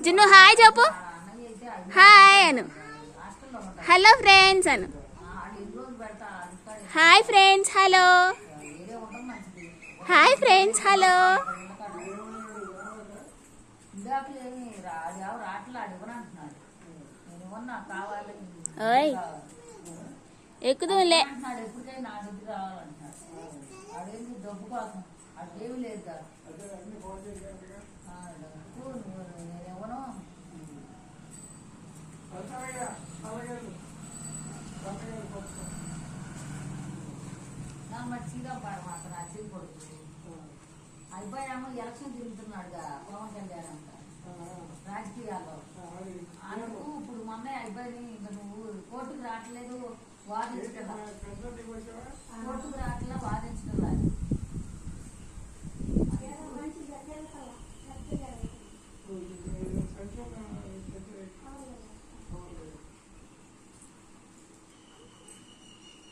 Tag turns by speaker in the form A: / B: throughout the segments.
A: Gin hi చెప్పు. Hi అను. Hello friends అను. Hi friends hello. Hi friends hello. ఓయ్ ఎక్కుదులే.
B: అయిపోయాము ఎలక్షన్ తిరుగుతున్నాడుగా పవన్ కళ్యాణ్ అంట రాజకీయాల్లో. అందుకు ఇప్పుడు మొన్న అయిపోయి ఇంకా నువ్వు కోర్టుకు రావట్లేదు, వాదించగల కోర్టుకు రావట్లా, వాదించగల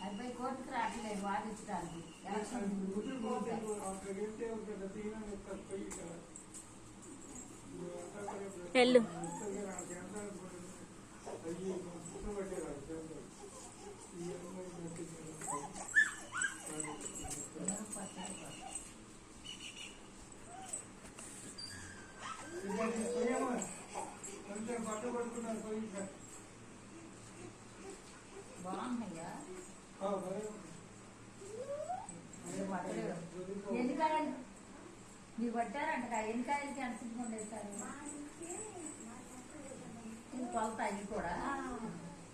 B: అయిపోయి కోర్టుకు రావట్లేదు వాదించడానికి.
A: వెళ్ళు.
B: బాగున్నాయా ఎన్నికాయలు మీరు పట్టారంట? ఎన్నికాయలకి అనుకుంటుకొని వేస్తారు కొలత అవి కూడా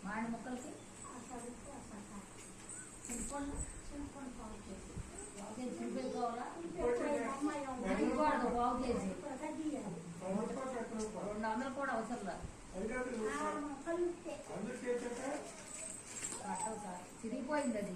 B: మాడి ముక్కలకి చూపించుకోవాలా? పావు కేజీ 200 కూడా అవసరం లేదు. చిరిగిపోయింది అది.